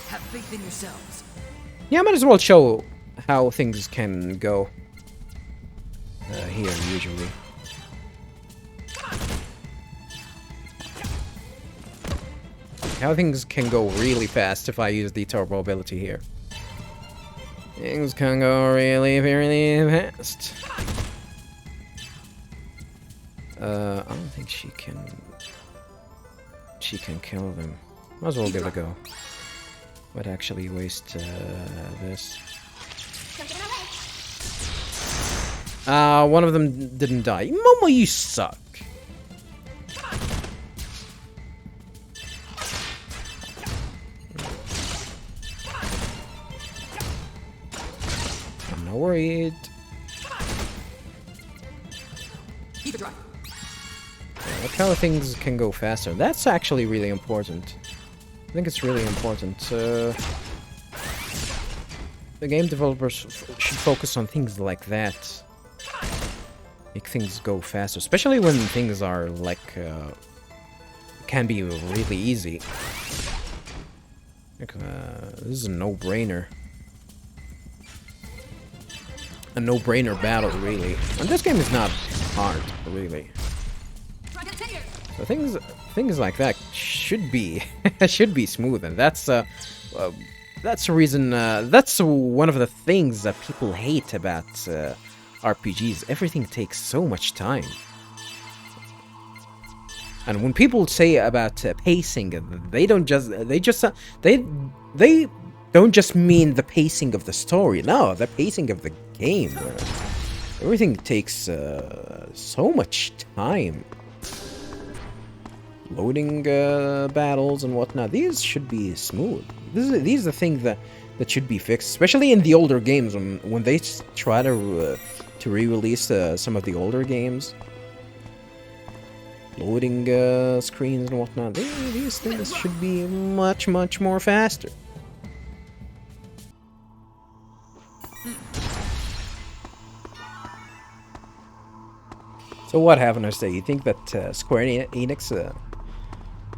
Have faith in yourselves. Yeah, I might as well show how things can go here usually. How things can go really fast if I use the turbo ability here. Things can go really, really fast. I don't think she can kill them. Might as well give it a go. But actually waste this. One of them didn't die. Momo, you suck. I'm not worried. Look how things can go faster. That's actually really important. I think it's really important. The game developers should focus on things like that. Make things go faster, especially when things are like can be really easy. Like, this is a no-brainer. A no-brainer battle, really. And this game is not hard, really. So things like that should be should be smooth, and that's the reason. That's one of the things that people hate about RPGs. Everything takes so much time, and when people say about pacing, they don't just mean the pacing of the story. No, the pacing of the game. Everything takes so much time. Loading battles and whatnot. These should be smooth. These are the things that should be fixed, especially in the older games when they try to re-release some of the older games. Loading screens and whatnot. These things should be much more faster. So what happened, I say? You think that Square Enix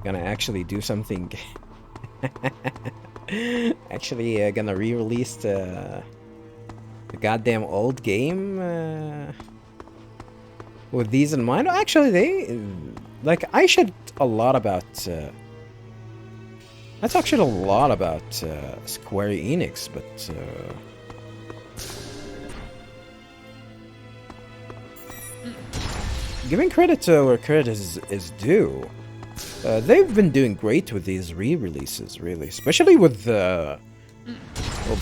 gonna actually do something? Actually gonna re-release the goddamn old game with these in mind? Actually, they like I should a lot about. That's actually a lot about Square Enix, but. Giving credit to where credit is due, they've been doing great with these re-releases, really. Especially with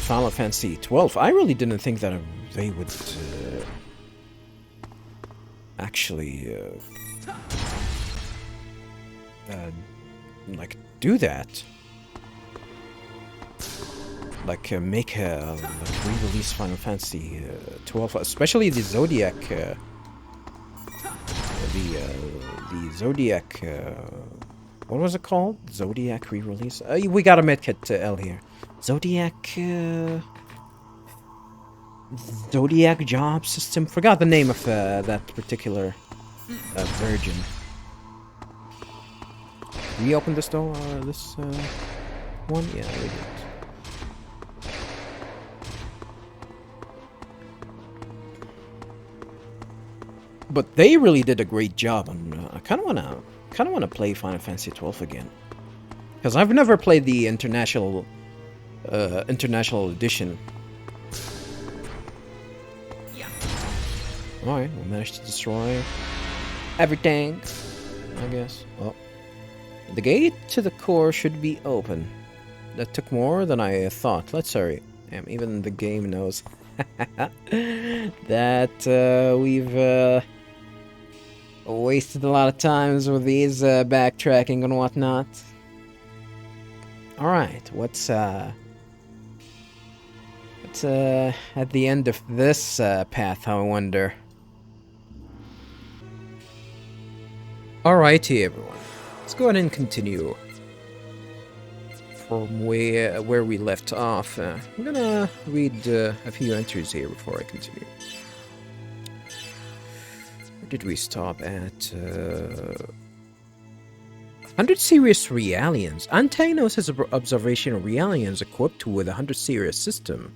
Final Fantasy XII. I really didn't think that they would actually like do that. Like make a re-release Final Fantasy XII, especially the Zodiac. The Zodiac, what was it called? Zodiac re-release? We got a medkit L here. Zodiac job system? Forgot the name of that particular version. We opened this door, this one? Yeah, we did. But they really did a great job, and I kind of wanna play Final Fantasy XII again, because I've never played the international edition. All right, we managed to destroy everything, I guess. Well, the gate to the core should be open. That took more than I thought. Let's hurry. Damn, even the game knows that we've wasted a lot of times with these backtracking and whatnot. Alright, what's at the end of this path, I wonder? Alrighty, everyone. Let's go ahead and continue. from where we left off. I'm gonna read a few entries here before I continue. Where did we stop at? 100 Series Realians. Anti-Gnosis observational Realians equipped with a 100 Series system.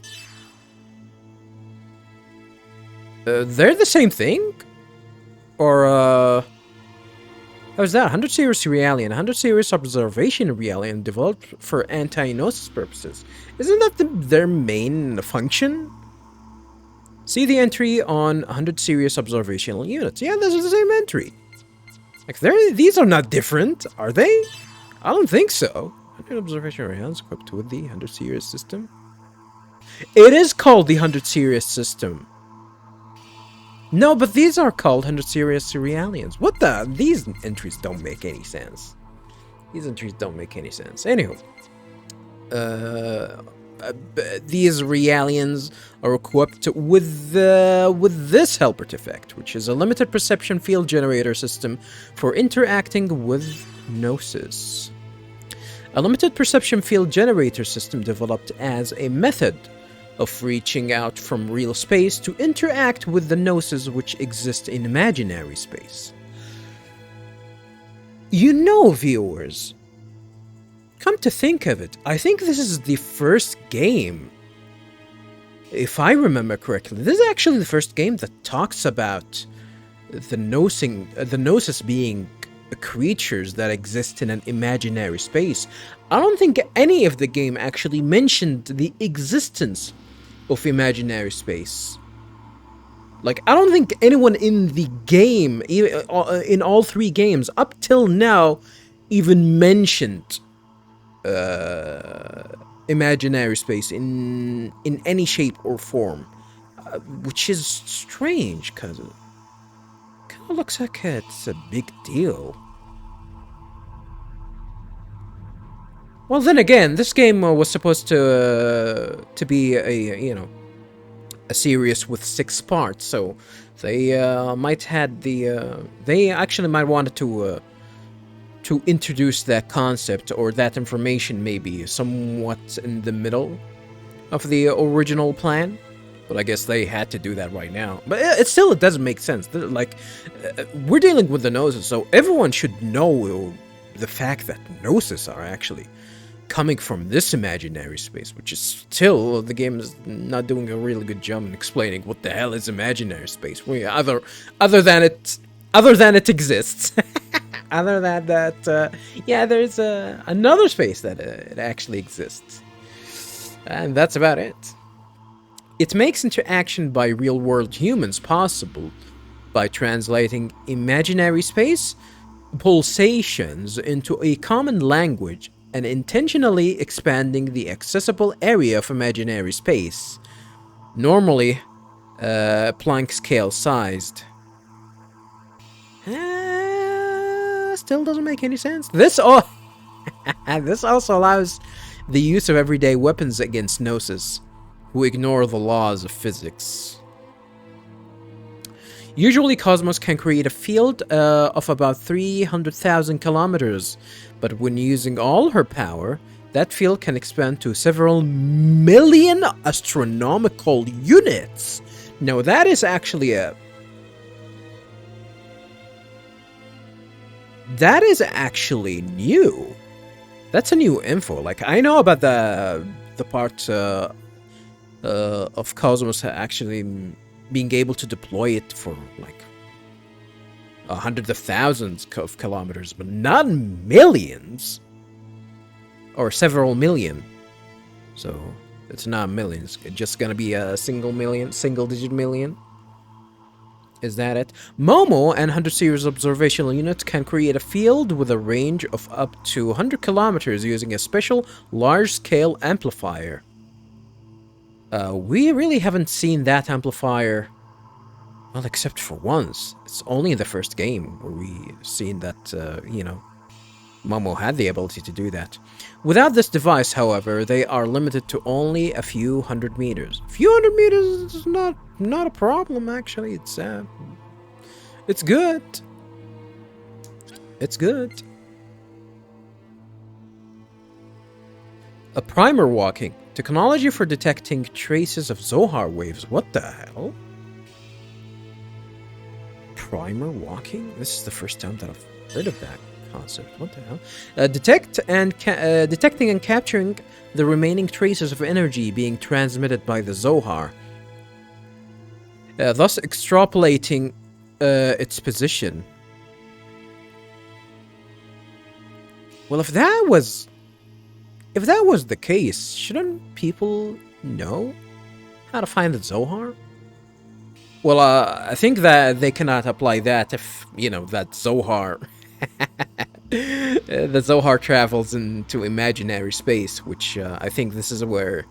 They're the same thing? Or, how's that? 100 Series Realian, 100 Series Observation Realian developed for anti-Gnosis purposes. Isn't that their main function? See the entry on 100 Series Observational Units. Yeah, this is the same entry. Like, these are not different, are they? I don't think so. 100 Observation Realians equipped with the 100 Series system. It is called the 100 Series system. No, but these are called 100 Series Realians. What the? These entries don't make any sense. These entries don't make any sense. Anywho. These Realians are equipped with this helper effect, which is a limited perception field generator system for interacting with Gnosis. A limited perception field generator system developed as a method of reaching out from real space to interact with the Gnosis which exist in imaginary space. You know, viewers, come to think of it, I think this is the first game, if I remember correctly, this is actually the first game that talks about the Gnosis being creatures that exist in an imaginary space. I don't think any of the game actually mentioned the existence of imaginary space. Like, I don't think anyone in the game, in all three games, up till now, even mentioned imaginary space in any shape or form, which is strange, because it kind of looks like it's a big deal. Well, then again, this game was supposed to be a series with 6 parts, so they might had they actually might wanted to introduce that concept or that information maybe somewhat in the middle of the original plan, but I guess they had to do that right now. But it doesn't make sense. Like, we're dealing with the Gnosis, so everyone should know the fact that Gnosis are actually coming from this imaginary space, which is still, the game is not doing a really good job in explaining what the hell is imaginary space. Other than it exists. Other than that, yeah, there's another space that it actually exists. And that's about it. It makes interaction by real-world humans possible by translating imaginary space pulsations into a common language and intentionally expanding the accessible area of imaginary space, normally Planck scale sized. Still doesn't make any sense. This also allows the use of everyday weapons against Gnosis, who ignore the laws of physics. Usually, KOS-MOS can create a field of about 300,000 kilometers, but when using all her power, that field can expand to several million astronomical units. Now, that is actually new. That's a new info. Like, I know about the part of KOS-MOS actually being able to deploy it for like hundreds of thousands of kilometers, but not millions or several million. So it's not millions. It's just gonna be a single-digit million. Is that it? Momo and 100 Series observational units can create a field with a range of up to 100 kilometers using a special large-scale amplifier. We really haven't seen that amplifier, well, except for once. It's only in the first game where we seen that, Momo had the ability to do that. Without this device, however, they are limited to only a few hundred meters. A few hundred meters is not a problem, actually. It's good. It's good. A primer walking. Technology for detecting traces of Zohar waves. What the hell? Primer walking? This is the first time that I've heard of that concept. What the hell? Detecting and capturing the remaining traces of energy being transmitted by the Zohar. Thus extrapolating its position. Well, if that was the case, shouldn't people know how to find the Zohar? Well, I think that they cannot apply that if, you know, that Zohar... the Zohar travels into imaginary space, which I think this is where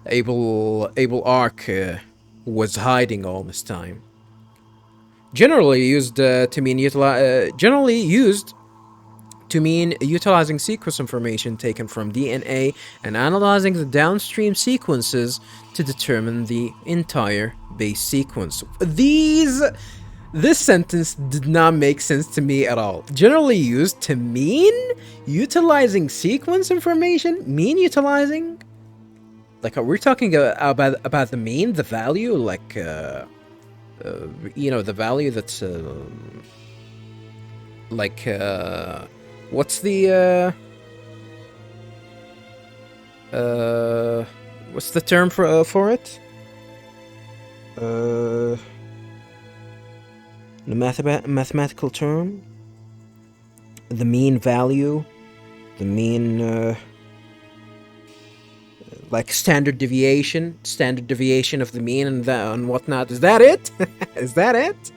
Abel Ark was hiding all this time. Generally used to mean utilizing sequence information taken from DNA and analyzing the downstream sequences to determine the entire base sequence. This sentence did not make sense to me at all. Generally used to mean utilizing sequence information? Mean utilizing? Like, are we talking about the mean, the value? Like, you know, the value that's, like, what's the term for it? The mathematical term? The mean value? The mean, like standard deviation of the mean and whatnot. Is that it? Is that it?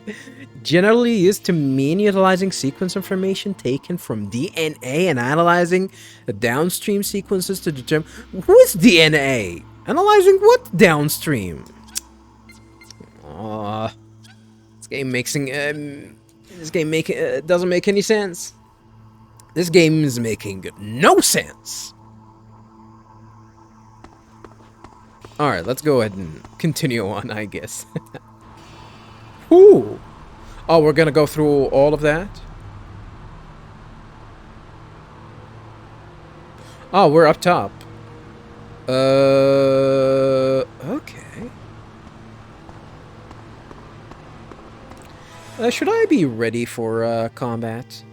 Generally used to mean utilizing sequence information taken from DNA and analyzing the downstream sequences to determine... Who is DNA? Analyzing what downstream? This game doesn't make any sense. This game is making no sense. Alright, let's go ahead and continue on, I guess. Ooh. Oh, we're gonna go through all of that? Oh, we're up top. Okay. Should I be ready for combat?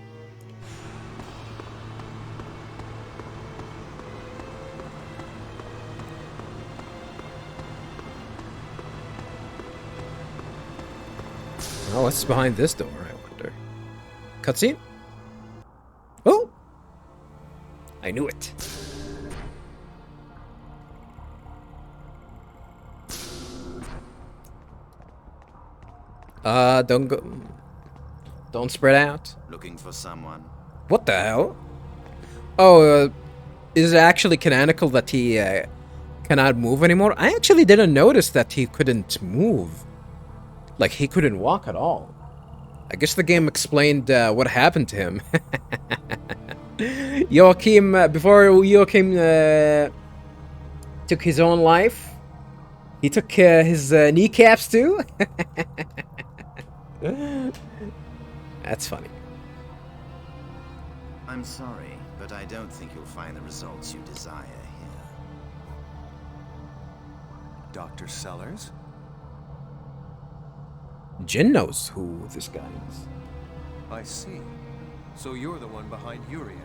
Oh, what's behind this door, I wonder? Cutscene? Oh! I knew it. Don't go... Don't spread out. Looking for someone. What the hell? Oh, is it actually canonical that he cannot move anymore? I actually didn't notice that he couldn't move. Like, he couldn't walk at all. I guess the game explained what happened to him. Joachim, before Joachim took his own life, he took his kneecaps too. That's funny. I'm sorry, but I don't think you'll find the results you desire here. Dr. Sellers? Jin knows who this guy is. I see. So you're the one behind Yuriev.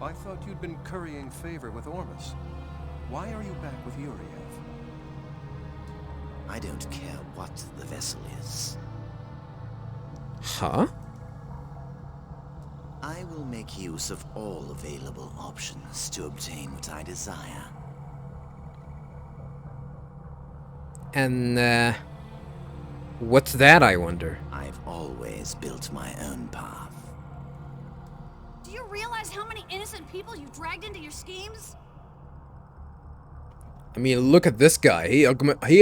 I thought you'd been currying favor with Ormus. Why are you back with Yuriev? I don't care what the vessel is. Huh? I will make use of all available options to obtain what I desire. And, what's that, I wonder? I've always built my own path. Do you realize how many innocent people you dragged into your schemes? I mean, look at this guy. He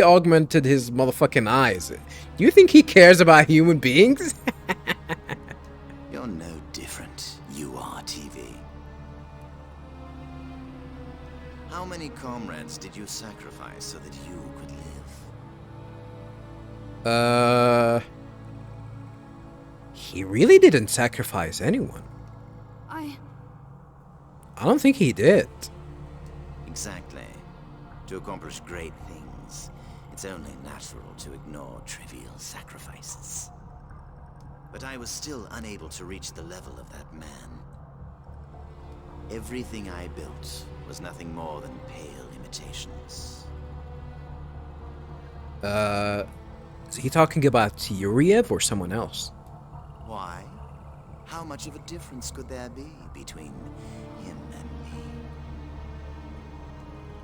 augmented his motherfucking eyes. Do you think he cares about human beings? You're no different. You are TV. How many comrades did you sacrifice so that you could live? He really didn't sacrifice anyone. I I don't think he did. Exactly. To accomplish great things, it's only natural to ignore trivial sacrifices. But I was still unable to reach the level of that man. Everything I built was nothing more than pale imitations. Is he talking about Yuriev or someone else? Why? How much of a difference could there be between him and me?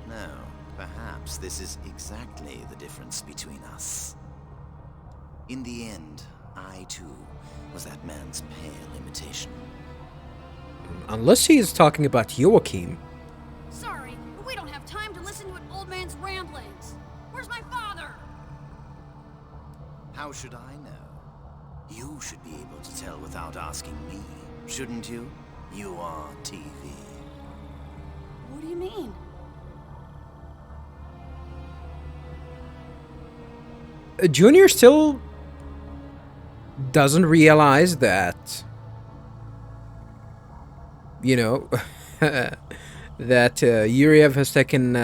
No, perhaps this is exactly the difference between us. In the end, I too was that man's pale imitation. Unless he is talking about Joachim. Sorry, but we don't have time to listen to an old man's ramblings. Where's my father? How should I know? You should be able to tell without asking me, shouldn't you? You are TV. What do you mean? Junior still doesn't realize that, you know, that Yuriev has taken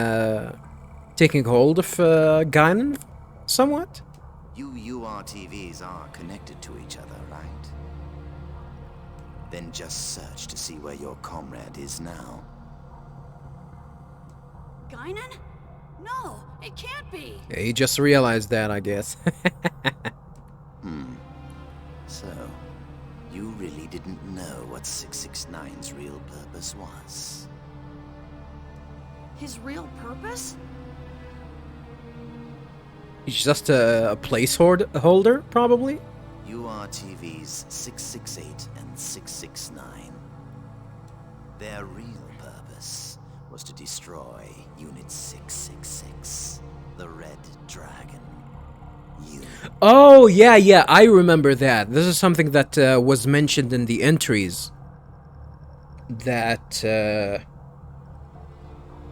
hold of Guinan somewhat. You URTVs are connected to each other, right? Then just search to see where your comrade is now. Guinan? No, it can't be. Yeah, he just realized that, I guess. So, you really didn't know what 669's real purpose was? His real purpose? He's just a placeholder, probably. URTVs 668 and 669. Their real purpose was to destroy Unit 666, the Red Dragon. Oh, yeah, I remember that. This is something that was mentioned in the entries. That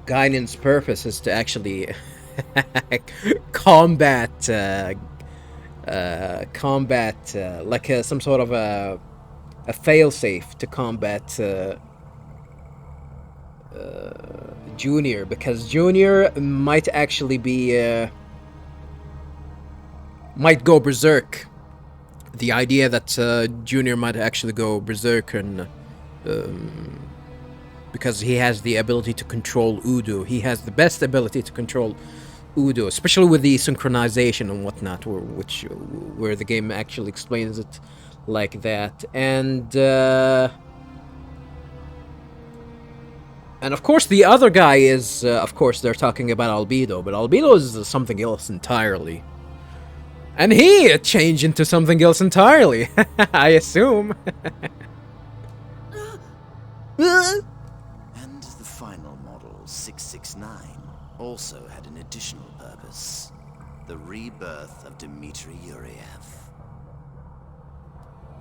Guinan's purpose is to actually combat, like some sort of a failsafe to combat Junior, because Junior might actually be might go berserk. The idea that Junior might actually go berserk, and because he has the ability to control Udo, he has the best ability to control Udo, especially with the synchronization and whatnot, where the game actually explains it like that. And of course the other guy is, of course they're talking about Albedo, but Albedo is something else entirely. And he changed into something else entirely, I assume. And the final model, 669, also had an additional purpose. The rebirth of Dmitry Yuriev.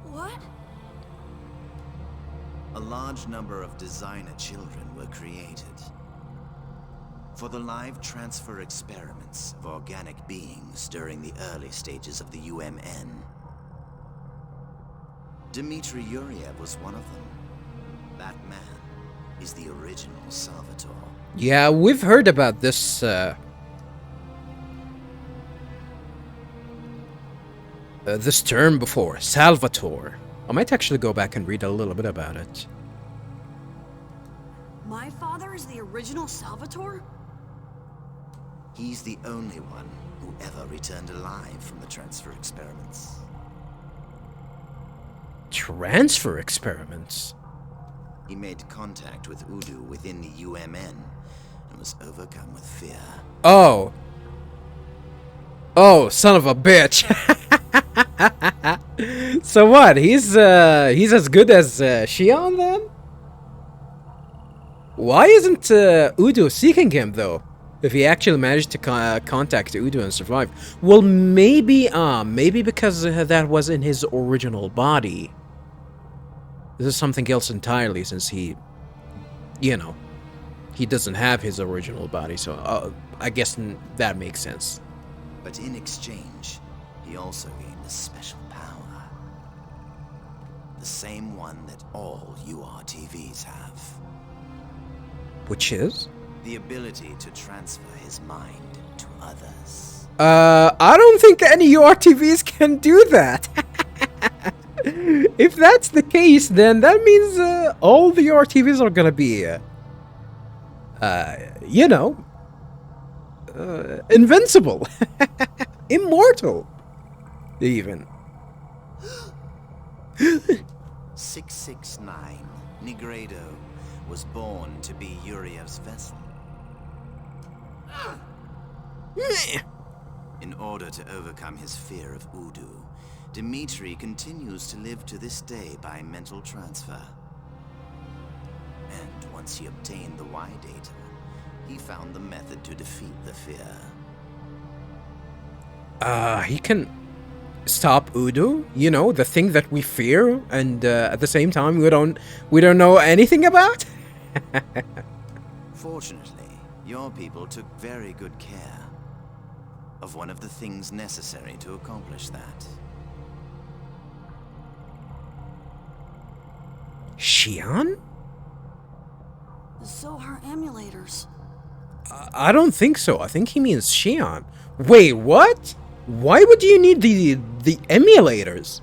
What? A large number of designer children were created for the live transfer experiments of organic beings during the early stages of the UMN. Dmitry Yuriev was one of them. That man is the original Salvatore. Yeah, we've heard about this this term before, Salvatore. I might actually go back and read a little bit about it. My father is the original Salvatore? He's the only one who ever returned alive from the transfer experiments. Transfer experiments? He made contact with Udo within the UMN and was overcome with fear. Oh, son of a bitch. So what? He's as good as Shion then? Why isn't Udo seeking him though? If he actually managed to contact Udo and survive. Well, maybe because that was in his original body. This is something else entirely, since he, you know, he doesn't have his original body, so I guess that makes sense. But in exchange, he also gained a special power. The same one that all URTVs have. Which is? The ability to transfer his mind to others. I don't think any URTVs can do that. If that's the case, then that means all the URTVs are gonna be, you know, invincible, immortal, even. 669, Nigredo, was born to be Uriev's vessel. In order to overcome his fear of Udu, Dmitri continues to live to this day by mental transfer. And once he obtained the Y data, he found the method to defeat the fear. He can stop Udu, you know, the thing that we fear, and at the same time we don't know anything about. Fortunately, your people took very good care of one of the things necessary to accomplish that. Shion? The Zohar emulators. I don't think so. I think he means Shion. Wait, what? Why would you need the emulators?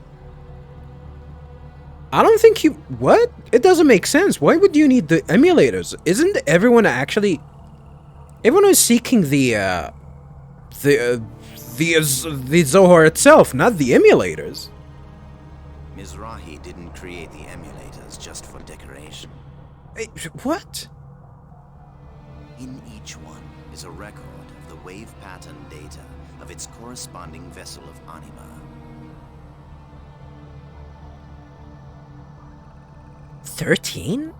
I don't think you... What? It doesn't make sense. Why would you need the emulators? Isn't everyone actually... Everyone is seeking the Zohar itself, not the emulators. Mizrahi didn't create the emulators just for decoration. What? In each one is a record of the wave pattern data of its corresponding vessel of anima. 13?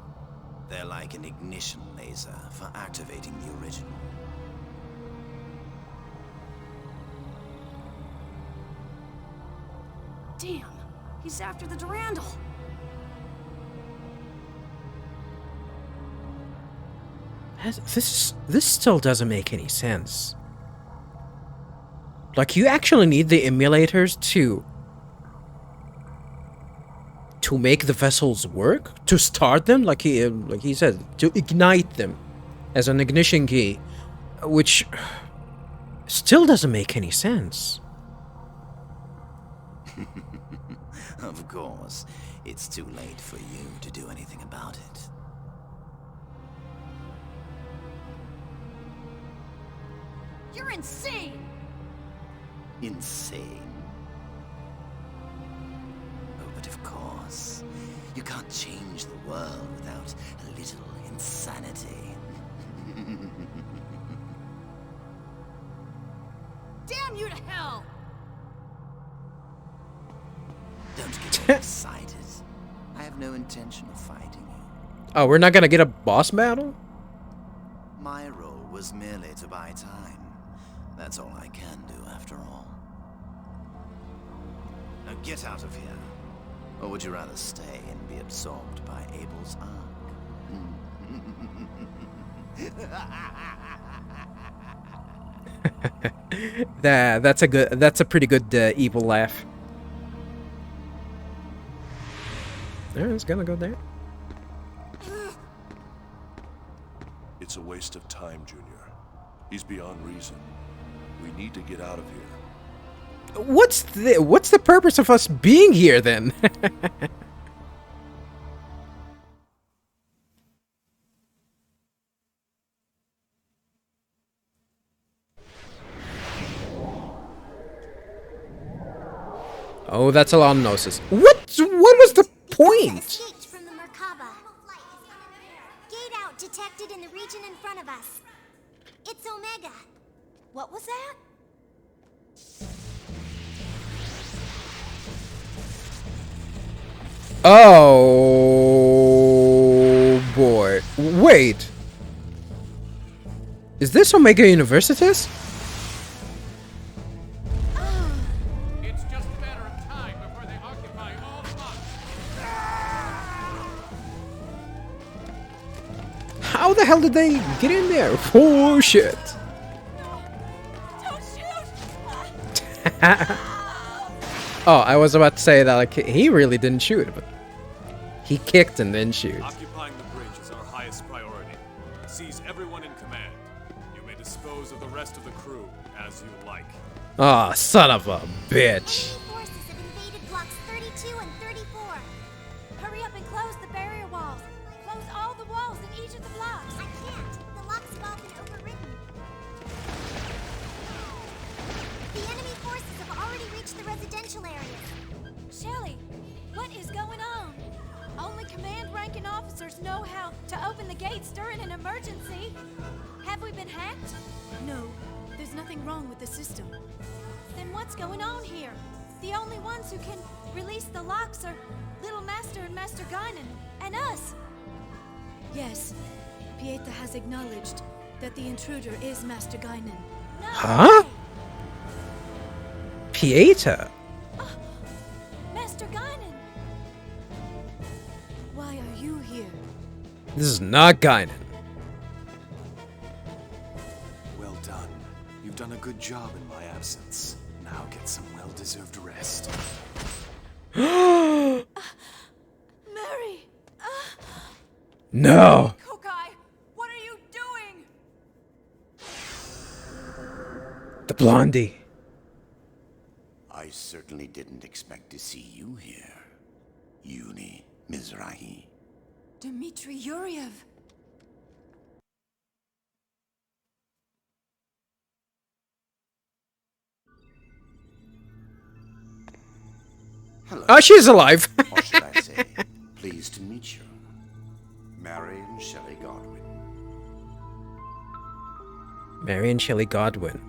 They're like an ignition laser for activating the original. Damn, he's after the Durandal. This still doesn't make any sense. Like, you actually need the emulators to make the vessels work, to start them, like he said, to ignite them as an ignition key, which still doesn't make any sense. Of course, it's too late for you to do anything about it. You're insane! Insane? Oh, but of course, you can't change the world without a little insanity. Damn you to hell! Don't get excited. I have no intention of fighting you. Oh, we're not gonna get a boss battle? My role was merely to buy time. That's all I can do, after all. Now get out of here. Or would you rather stay and be absorbed by Abel's arc? That's a pretty good evil laugh. Alright, it's gonna go there. It's a waste of time, Junior. He's beyond reason. We need to get out of here. What's the purpose of us being here then? Oh, that's a lot of Gnosis. What was the point? Escaped from the Merkaba. Gate out detected in the region in front of us. It's Omega. What was that? Oh boy. Wait. Is this Omega Universitas? It's just a matter of time before they occupy all the months. How the hell did they get in there? Oh shit. Don't shoot! Oh, I was about to say that like he really didn't shoot, but he kicked and then shoot. Occupying the bridge is our highest priority. See rest of the crew as you like. Ah, son of a bitch. Enemy forces have invaded blocks 32 and 34. Hurry up and close the barrier walls. Close all the walls in each of the blocks. I can't. The locks have all been overridden. The enemy forces have already reached the residential area. Shelly, what is going on? Only command ranking officers know how to open the gates during an emergency. Have we been hacked? No, there's nothing wrong with the system. Then what's going on here? The only ones who can release the locks are Little Master and Master Guinan, and us. Yes, Pieta has acknowledged that the intruder is Master Guinan. No Huh? way. Pieta? Master Guinan! Why are you here? This is not Guinan. Well done. You've done a good job in my absence. Now get some well-deserved rest. Mary! No! Kokai, what are you doing? The blondie. I certainly didn't expect to see you here, Uni Mizrahi. Dmitry Yuriev. Hello. Oh, she's alive. Or should I say, pleased to meet you. Marion Shelley Godwin. Marion Shelley Godwin.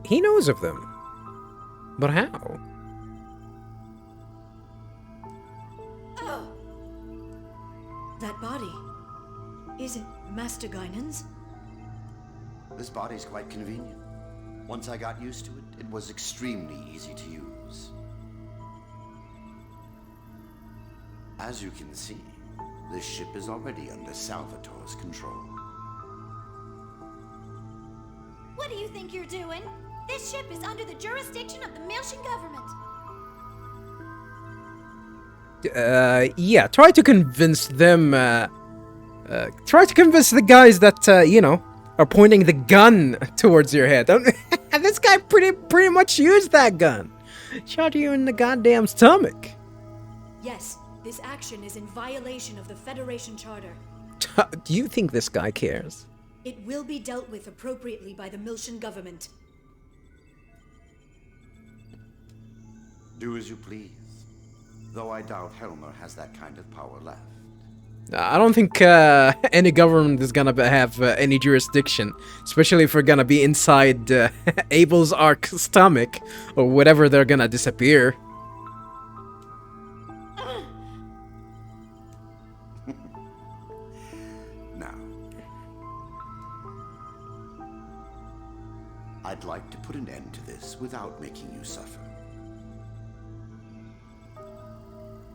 He knows of them. But how? That body. Is it Master Guinan's? This body's quite convenient. Once I got used to it, it was extremely easy to use. As you can see, this ship is already under Salvatore's control. What do you think you're doing? This ship is under the jurisdiction of the Miltian government. Yeah, try to convince them, try to convince the guys that, you know, are pointing the gun towards your head. This guy pretty much used that gun. Shot you in the goddamn stomach. Yes, this action is in violation of the Federation Charter. Do you think this guy cares? It will be dealt with appropriately by the Miltian government. Do as you please. Though I doubt Helmer has that kind of power left. I don't think any government is gonna have any jurisdiction, especially if we're gonna be inside Abel's Ark's stomach, or whatever they're gonna disappear. Now, I'd like to put an end to this without making you suffer.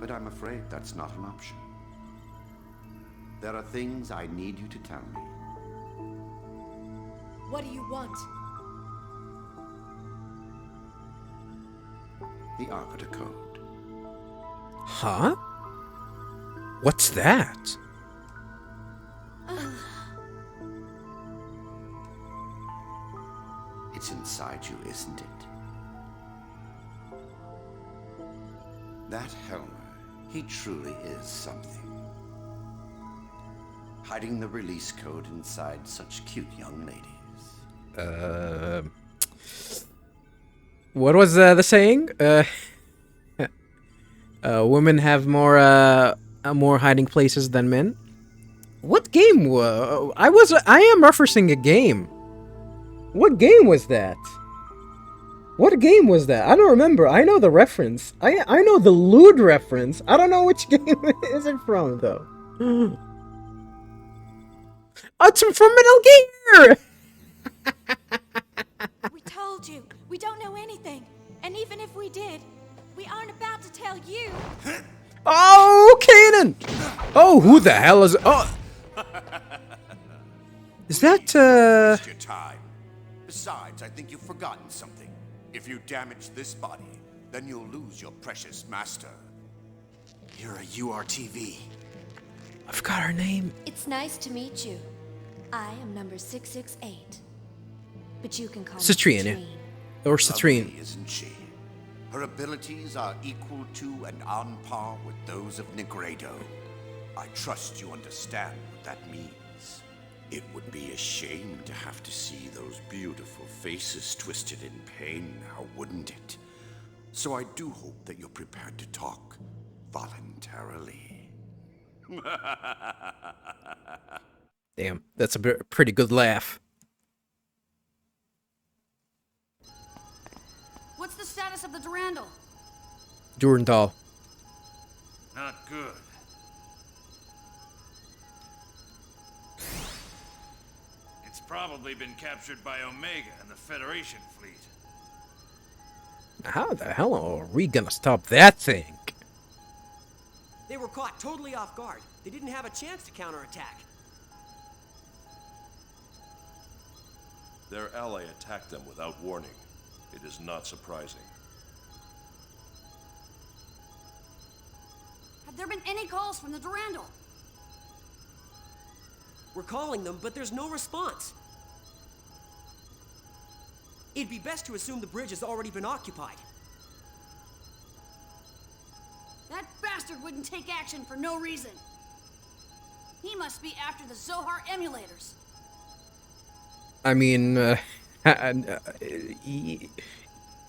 But I'm afraid that's not an option. There are things I need you to tell me. What do you want? The Arbiter Code. Huh? What's that? It's inside you, isn't it? That Helmer, he truly is something. Hiding the release code inside such cute young ladies. What was the saying? Women have more hiding places than men. What game? I am referencing a game. What game was that? What game was that? I don't remember. I know the reference. I know the lewd reference. I don't know which game is it from though. Oh, it's from Metal Gear. We told you, we don't know anything. And even if we did, we aren't about to tell you. Oh, Kanan! Oh, who the hell is... Oh! Is that, Waste your time. Besides, I think you've forgotten something. If you damage this body, then you'll lose your precious master. You're a URTV. I forgot her name. It's nice to meet you. I am number 668. But you can call me Citrine, yeah. Citrine. Or Citrine. Lovely, isn't she? Her abilities are equal to and on par with those of Negredo. I trust you understand what that means. It would be a shame to have to see those beautiful faces twisted in pain now, wouldn't it? So I do hope that you're prepared to talk voluntarily. Damn, that's a pretty good laugh. What's the status of the Durandal? Durandal. Not good. It's probably been captured by Omega and the Federation fleet. How the hell are we gonna stop that thing? They were caught totally off guard. They didn't have a chance to counterattack. Their ally attacked them without warning. It is not surprising. Have there been any calls from the Durandal? We're calling them, but there's no response. It'd be best to assume the bridge has already been occupied. That bastard wouldn't take action for no reason. He must be after the Zohar emulators. I mean,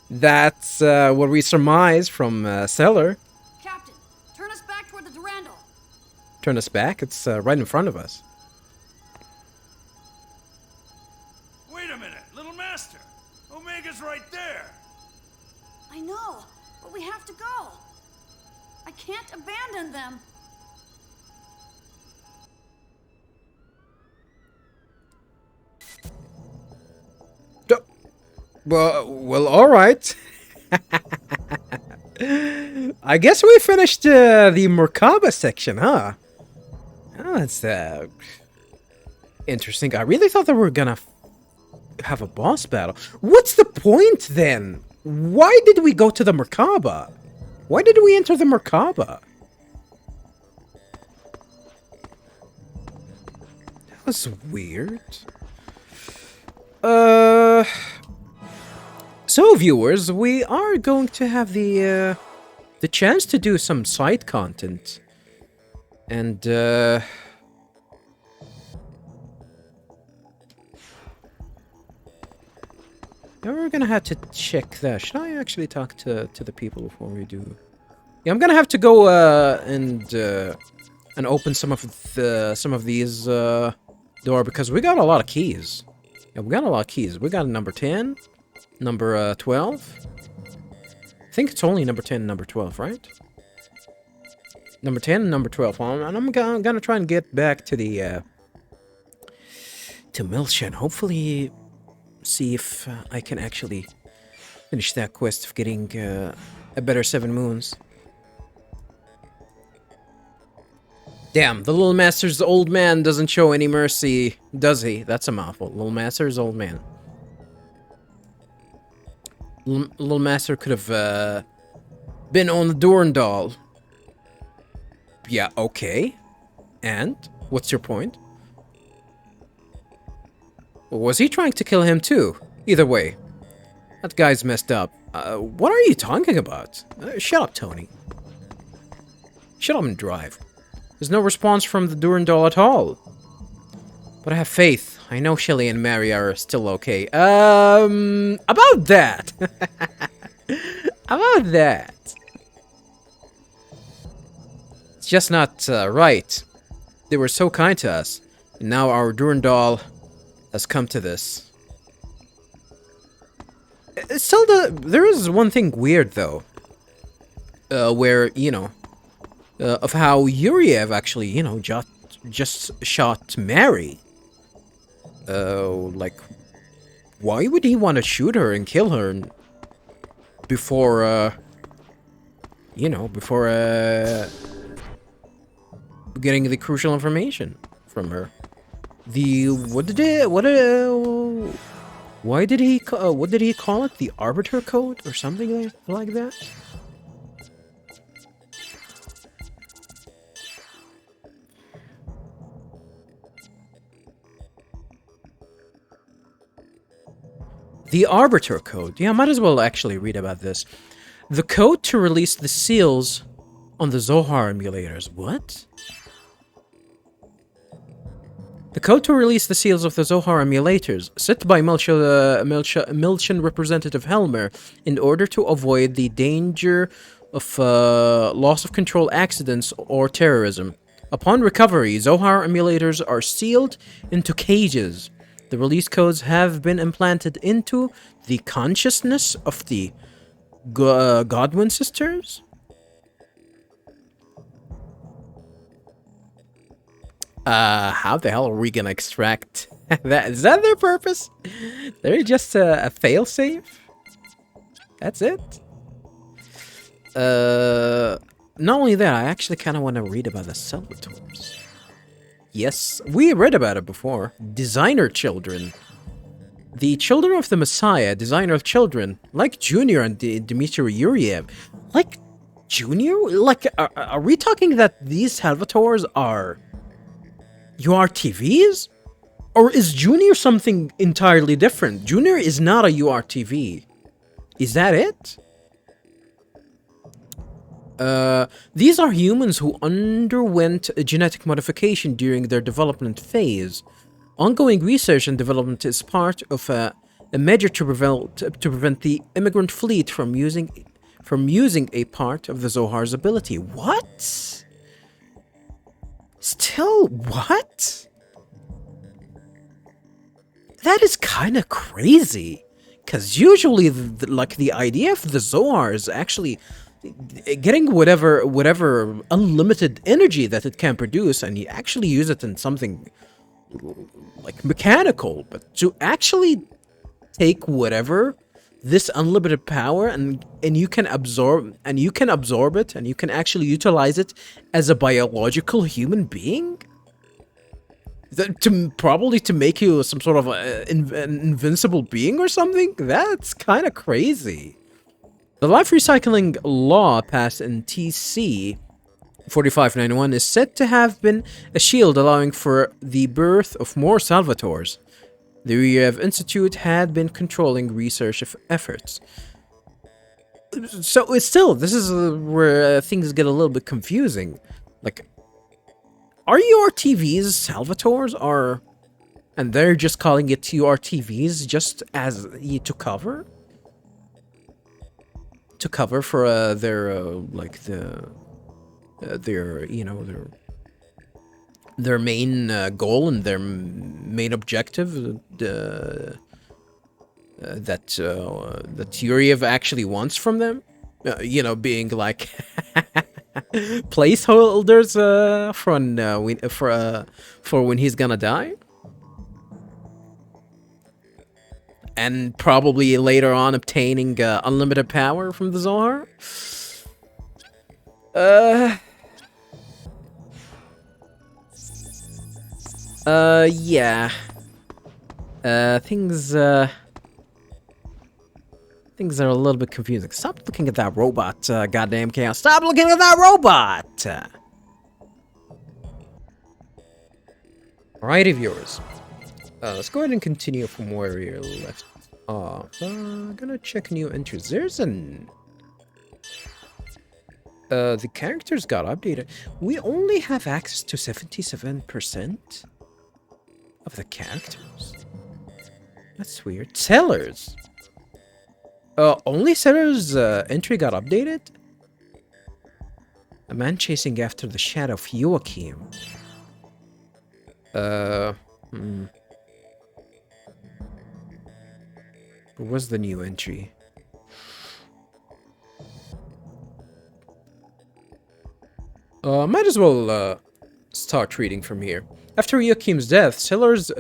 that's what we surmise from Seller. Captain, turn us back toward the Durandal. Turn us back? It's right in front of us. Wait a minute, little master! Omega's right there! I know, but we have to go. I can't abandon them. Well, all right. I guess we finished the Merkaba section, huh? Oh, that's interesting. I really thought that we were gonna have a boss battle. What's the point then? Why did we go to the Merkaba? Why did we enter the Merkaba? That was weird. So, viewers, we are going to have the chance to do some side content. And, we're gonna have to check that. Should I actually talk to the people before we do? Yeah, I'm gonna have to go, and open some of these, door, because we got a lot of keys. Yeah, we got a lot of keys. We got number 10. Number 12? I think it's only number 10 and number 12, right? Number 10 and number 12. And I'm gonna try and get back to the to Milsha and hopefully see if I can actually finish that quest of getting a better 7 moons. Damn, the Little Master's old man doesn't show any mercy, does he? That's a mouthful. Little Master's old man. Little Master could have been on the Durandal. Yeah, okay. And? What's your point? Was he trying to kill him too? Either way. That guy's messed up. What are you talking about? Shut up, Tony. Shut up and drive. There's no response from the Durandal at all. But I have faith. I know Shelly and Mary are still okay. About that. About that. It's just not right. They were so kind to us. And now our Durandal has come to this. Still, there is one thing weird, though. Where, you know, of how Yuriev actually, you know, just shot Mary. Like, why would he want to shoot her and kill her before, you know, before, getting the crucial information from her? What did he call it? The Arbiter Code or something like that? The Arbiter Code. Yeah, I might as well actually read about this. The code to release the seals on the Zohar emulators. What? The code to release the seals of the Zohar emulators, set by Milchan representative Helmer in order to avoid the danger of loss of control accidents or terrorism. Upon recovery, Zohar emulators are sealed into cages. The release codes have been implanted into the consciousness of the Godwin sisters? How the hell are we gonna extract that? Is that their purpose? They're just a failsafe? That's it? Not only that, I actually kind of want to read about the Salvatores. Yes, we read about it before. Designer children. The children of the Messiah, designer of children, like Junior and Dmitry Yuriev. Like Junior? Like, are we talking that these Salvatores are URTVs? Or is Junior something entirely different? Junior is not a URTV. Is that it? These are humans who underwent a genetic modification during their development phase. Ongoing research and development is part of a measure to prevent the immigrant fleet from using a part of the Zohar's ability. What? Still, what? That is kind of crazy. Because usually, the idea of the Zohar is actually getting whatever unlimited energy that it can produce, and you actually use it in something like mechanical. But to actually take whatever this unlimited power and you can absorb it, and you can actually utilize it as a biological human being, probably to make you some sort of an invincible being or something. That's kind of crazy. The life recycling law passed in TC 4591 is said to have been a shield allowing for the birth of more Salvatores. The Riev Institute had been controlling research efforts. So it's still, this is where things get a little bit confusing. Like, are URTVs Salvatores, or and they're just calling it URTVs just as to cover? To cover for their like their their main goal and their main objective that Yuriev actually wants from them, being like placeholders for when he's gonna die. And probably later on obtaining unlimited power from the Zohar. Yeah. Things are a little bit confusing. Stop looking at that robot, goddamn Chaos. Stop looking at that robot! Alrighty, viewers. Let's go ahead and continue from where we left off. Gonna check new entries. There's an... the characters got updated. We only have access to 77% of the characters. That's weird. Sellers. Only Sellers' entry got updated? A man chasing after the shadow of Joachim. What was the new entry? Might as well start reading from here. After Joachim's death, Sellers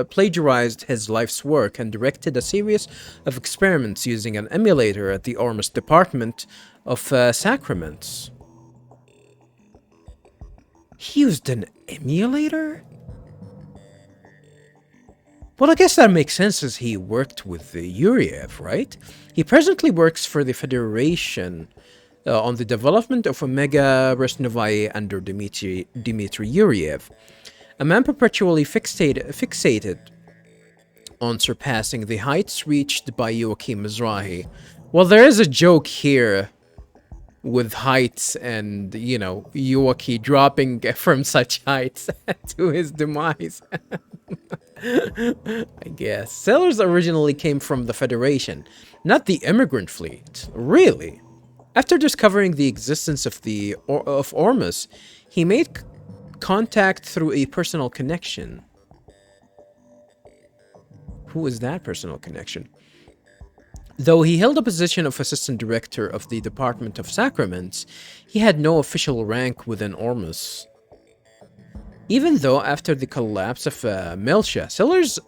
plagiarized his life's work and directed a series of experiments using an emulator at the Ormus Department of Sacraments. He used an emulator? Well, I guess that makes sense as he worked with Yuriev, right? He presently works for the Federation on the development of Omega Resnovae under Dmitry Yuriev, a man perpetually fixated on surpassing the heights reached by Joachim Mizrahi. Well, there is a joke here with heights and, you know, Joachim dropping from such heights to his demise. I guess. Sailors originally came from the Federation, not the immigrant fleet. Really? After discovering the existence of Ormus, he made contact through a personal connection. Who is that personal connection? Though he held a position of assistant director of the Department of Sacraments, he had no official rank within Ormus. Even though after the collapse of Melcha, Sellers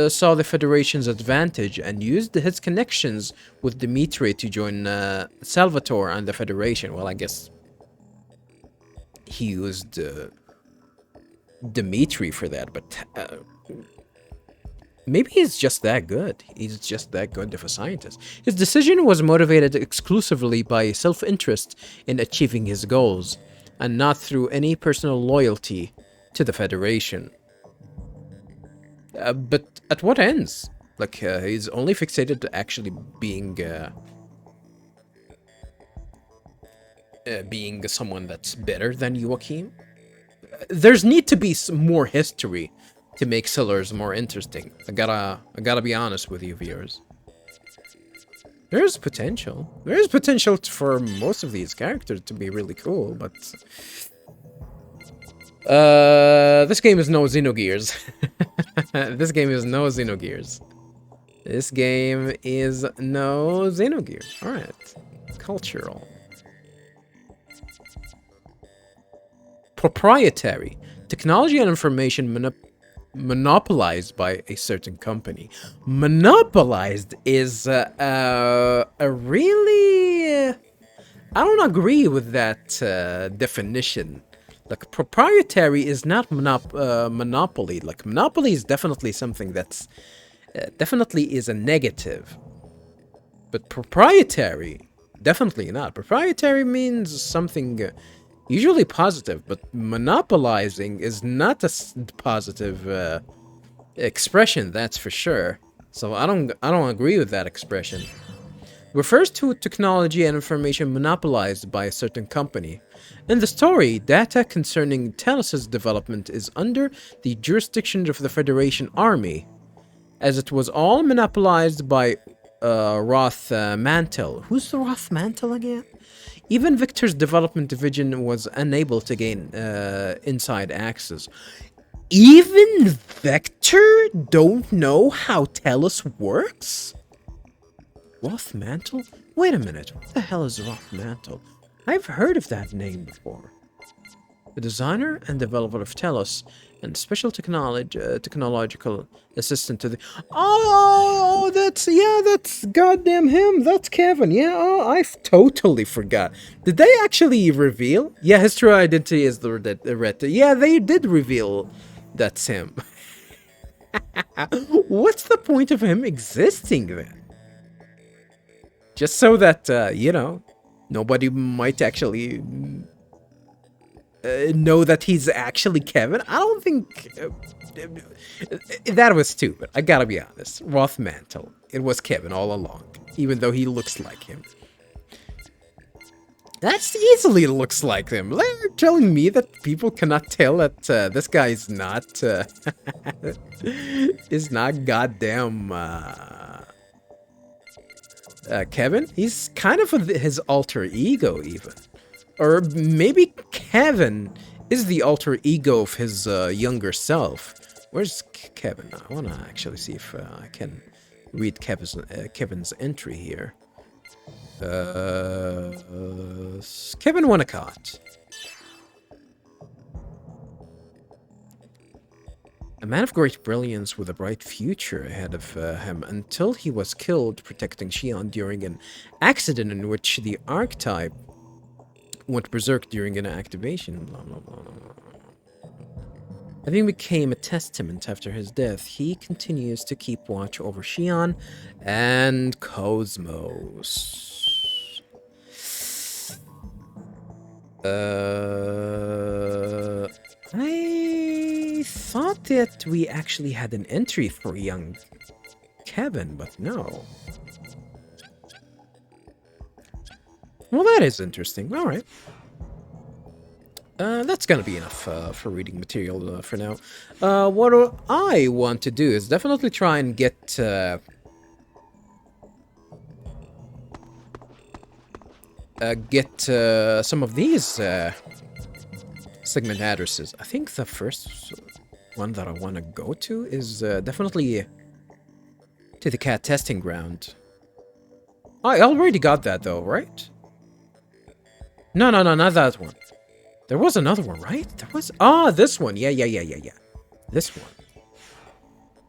saw the Federation's advantage and used his connections with Dimitri to join Salvatore and the Federation. Well, I guess he used Dimitri for that, but maybe he's just that good. He's just that good of a scientist. His decision was motivated exclusively by self-interest in achieving his goals, and not through any personal loyalty to the Federation. But at what ends? Like, he's only fixated to actually being someone that's better than Joachim. There's need to be some more history to make Sellers more interesting. I gotta be honest with you, viewers. There's potential. There's potential for most of these characters to be really cool, but this game is no Xenogears. This game is no Xenogears. This game is no Xenogears. Alright. Cultural. Proprietary. Technology and information monopolized by a certain company. Monopolized is a really... I don't agree with that definition. Like, proprietary is not monopoly. Like, monopoly is definitely something that's... definitely is a negative. But proprietary, definitely not. Proprietary means something usually positive, but monopolizing is not a positive expression, that's for sure. So I don't agree with that expression. Refers to technology and information monopolized by a certain company. In the story, data concerning Talos' development is under the jurisdiction of the Federation Army, as it was all monopolized by Roth Mantle. Who's the Roth Mantle again? Even Victor's development division was unable to gain inside access. Even Vector don't know how Talos works? Roth Mantle? Wait a minute, what the hell is Roth Mantle? I've heard of that name before. The designer and developer of Talos and special technological assistant to the... Oh, that's goddamn him. That's Kevin. Yeah, oh, I totally forgot. Did they actually reveal? Yeah, his true identity is the red. Yeah, they did reveal that's him. What's the point of him existing then? Just so that, you know, nobody might actually know that he's actually Kevin. I don't think... that was stupid. I gotta be honest. Roth Mantle. It was Kevin all along. Even though he looks like him. That easily looks like him. They're telling me that people cannot tell that this guy is not... is not goddamn... Kevin? He's kind of his alter ego, even. Or maybe Kevin is the alter ego of his younger self. Where's Kevin? I want to actually see if I can read Kevin's entry here. Kevin Winnicott. A man of great brilliance with a bright future ahead of him until he was killed protecting Shion during an accident in which the archetype went berserk during an activation. Blah, blah, blah, blah. Having became a testament after his death, he continues to keep watch over Shion and KOS-MOS. I thought that we actually had an entry for young Kevin, but no. Well, that is interesting. All right. That's gonna be enough for reading material for now. What I want to do is definitely try and get some of these segment addresses. I think the first one that I want to go to is definitely to the cat testing ground. I already got that though, right? No, not that one. There was another one, right? There was... Ah, this one. Yeah. This one.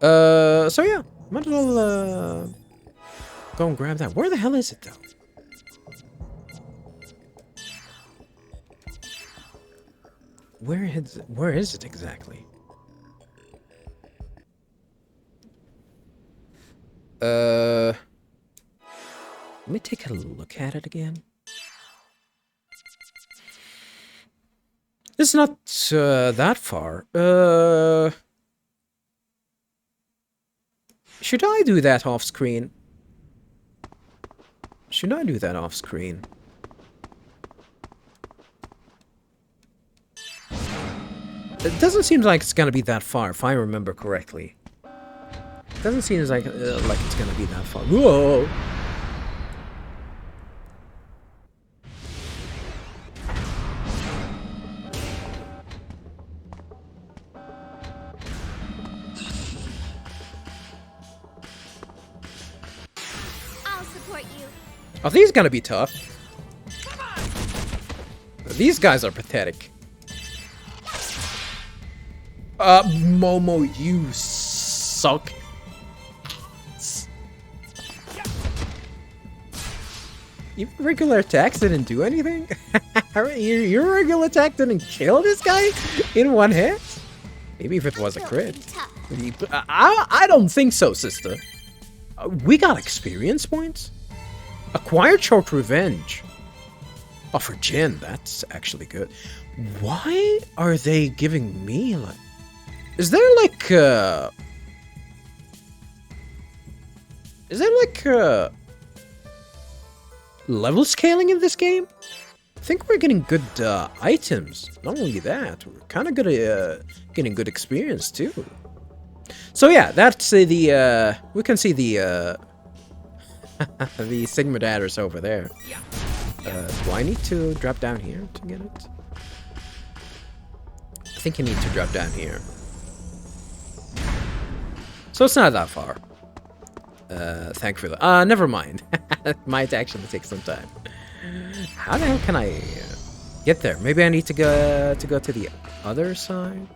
So yeah. Might as well, go and grab that. Where the hell is it, though? Where is it exactly? Let me take a look at it again. It's not that far. Should I do that off screen? Should I do that off screen? It doesn't seem like it's gonna be that far, if I remember correctly. It doesn't seem like it's gonna be that far. Whoa! Are these gonna be tough? These guys are pathetic. Momo, you suck. Even regular attacks didn't do anything? Your regular attack didn't kill this guy in one hit? Maybe if it was a crit. I don't think so, sister. We got experience points? Acquired short revenge. Oh, for Jin, that's actually good. Why are they giving me like... Is there like level scaling in this game? I think we're getting good items. Not only that, we're kind of good at getting good experience too. So yeah, that's the we can see the the Sigma adders over there. Do I need to drop down here to get it? I think you need to drop down here. So it's not that far. Thankfully. Never mind. It might actually take some time. How the hell can I get there? Maybe I need to go to the other side?